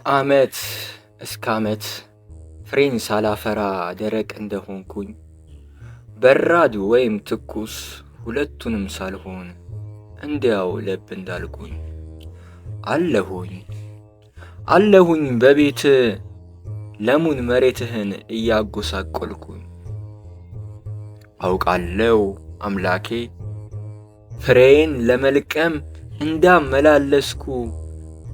ከዓመት እስከ ዓመት ፍሬን ሳላፈራ ደረቅ እንደሆንኩኝ በራድ ወይም ትኩስ ሁለቱንም ሳልሆን እንዲያው ለብ እንዳልኩኝ አለሁኝ በቤት ለሙን መሬትህን እያጎሳቆልኩኝ አውቃለው አምላኬ ፍሬን ለመልቀም እንዳመላለስኩ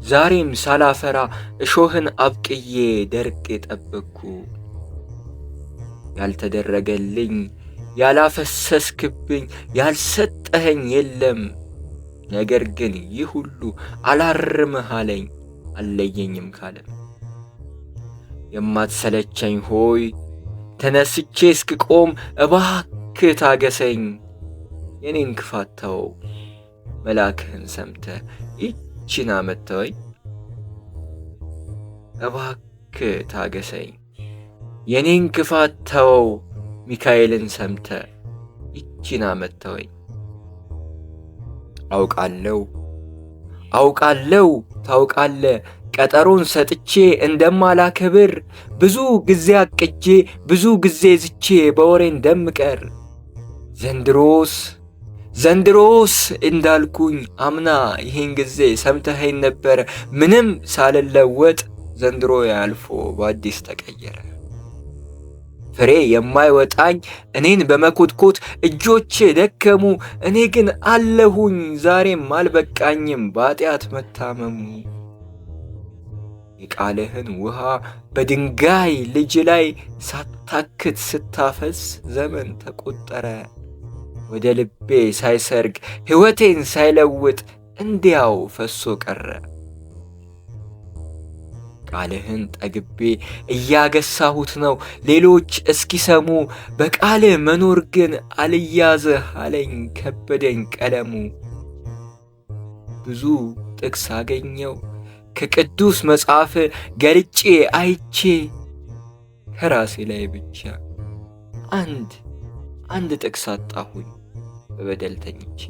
ዛሬም ሳላፈራ እሾህን አብቅዬ ደርቅ የጠበቅኩ ያልተደረገልኝ ያላፈሰስክብኝ ያልሰጠኸኝ የለም። ነገር ግን ይህ ሁሉ አላርምህ አለኝ አለየኝም ካለም የማትሰለቸኝ ሆይ ተነስቼ እስክቆም እባክህ ታገሰኝ። የኔን ክፋት ተወው መልአክህን ሰምተህ ይህችን ዓመት ተወኝ። እባክህ ታገሰኝ የኔን ክፋት ተወው ሚካኤልን ሰምተህ ይህችን ዓመት ተወኝ። አውቃለው ታውቃለህ ቀጠሮን ሰጥቼ እንደማላከብር ብዙ ጊዜ አቅጄ ብዙ ጊዜ ዝቼ በወሬ እንደምቀር ዘንድሮስ እንዳልኩኝ አምና ይህን ጊዜ ሰምተኸኝ ነበር። ምንም ሳልለወጥ ዘንድሮ ያልፎ በአዲስ ተቀየረ። ፍሬ የማይወጣኝ እኔን በመኮትኮት እጆቼ ደከሙ። እኔ ግን አለሁኝ ዛሬም አልበቃኝም በኃጢአት መታመሙ። የቃልህን ውሃ በድንጋይ ልጅ ላይ ሳታክት ስታፈስ ዘመን ተቆጠረ። ወደ ልቤ ሳይሰርግ ሕይወቴን ሳይለውጥ እንዲያው ፈሶ ቀረ። ቃልህን ጠግቤ እያገሳሁት ነው ሌሎች እስኪሰሙ። በቃልህ መኖር ግን አልያዝህ አለኝ ከበደኝ ቀለሙ። ብዙ ጥቅስ አገኘው ከቅዱስ መጽሐፍ ገልጬ አይቼ ከራሴ ላይ ብቻ አንድ ጥቅስ አጣሁኝ በበደል ተኝቼ።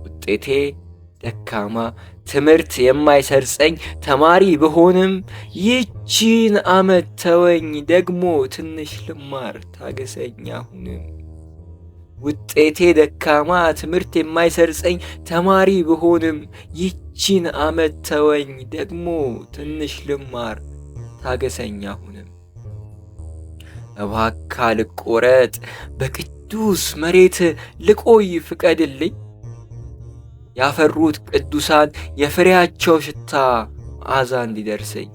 ውጤቴ ደካማ ትምህርት የማይሰርጸኝ ተማሪ ብሆንም ይህችን ዓመት ተወኝ ደግሞ ትንሽ ልማር ታገሰኝ አሁንም። ውጤቴ ደካማ ትምህርት የማይሰርጸኝ ተማሪ ብሆንም ይህችን ዓመት ተወኝ ደግሞ ትንሽ ልማር ታገሰኝ አሁንም። እባክህ ልቆረጥ በቅዱስ መሬት ልቆይ ፍቀድልኝ። ያፈሩት ቅዱሳን የፍሬያቸው ሽታ መዓዛ እንዲደርሰኝ።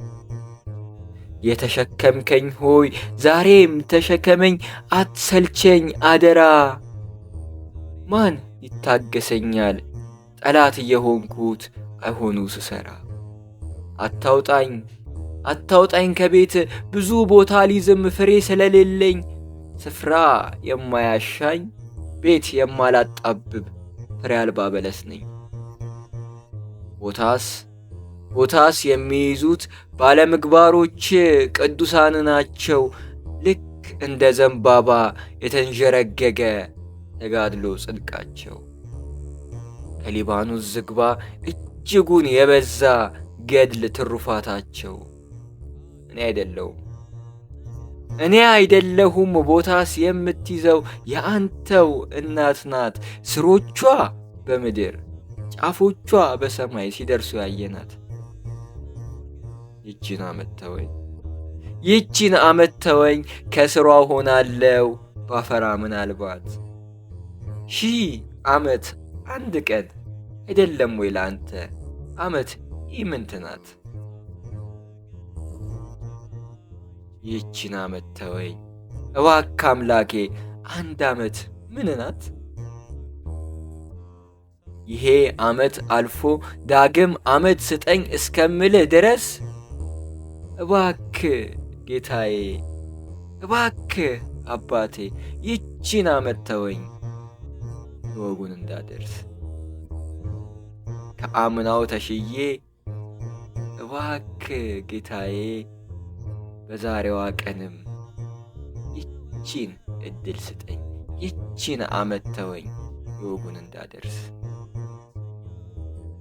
የተሸከምከኝ ሆይ ዛሬም ተሸከመኝ አትሰልቸኝ አደራ። ማን ይታገሰኛል ጠላት እየሆንኩት አይሆኑ ስሰራ። አታውጣኝ ከቤት ብዙ ቦታ ሊዝም ፍሬ ስለሌለኝ። ስፍራ የማያሻኝ ቤት የማላጣብብ ፍሬ አልባ በለስ ነኝ። ቦታስ የሚይዙት ባለምግባሮች ቅዱሳን ናቸው። ልክ እንደ ዘንባባ የተንዠረገገ ተጋድሎ ጽድቃቸው። ከሊባኖስ ዝግባ እጅጉን የበዛ ገድል ትሩፋታቸው። እኔ አይደለሁም ቦታስ የምትይዘው የአንተው እናት ናት። ስሮቿ በምድር ጫፎቿ በሰማይ ሲደርሱ ያየናት። ይህችን ዓመት ተወኝ ከስሯ ሆናለው ባፈራ ምናልባት። 1000 ዓመት አንድ ቀን አይደለም ወይ ለአንተ ዓመት ኢምንት ናት። ይህችን ዓመት ተወኝ እባክህ አምላኬ አንድ ዓመት ምን ናት? ይሄ ዓመት አልፎ ዳግም ዓመት ስጠኝ እስከምልህ ድረስ እባክህ ጌታዬ እባክህ አባቴ ይህችን ዓመት ተወኝ ወጉን እንዳደርስ። ከአምናው ተሽዬ እባክህ ጌታዬ በዛሬዋ ቀንም ይህችን እድል ስጠኝ ይህችን ዓመት ተወኝ ወጉን እንዳደርስ።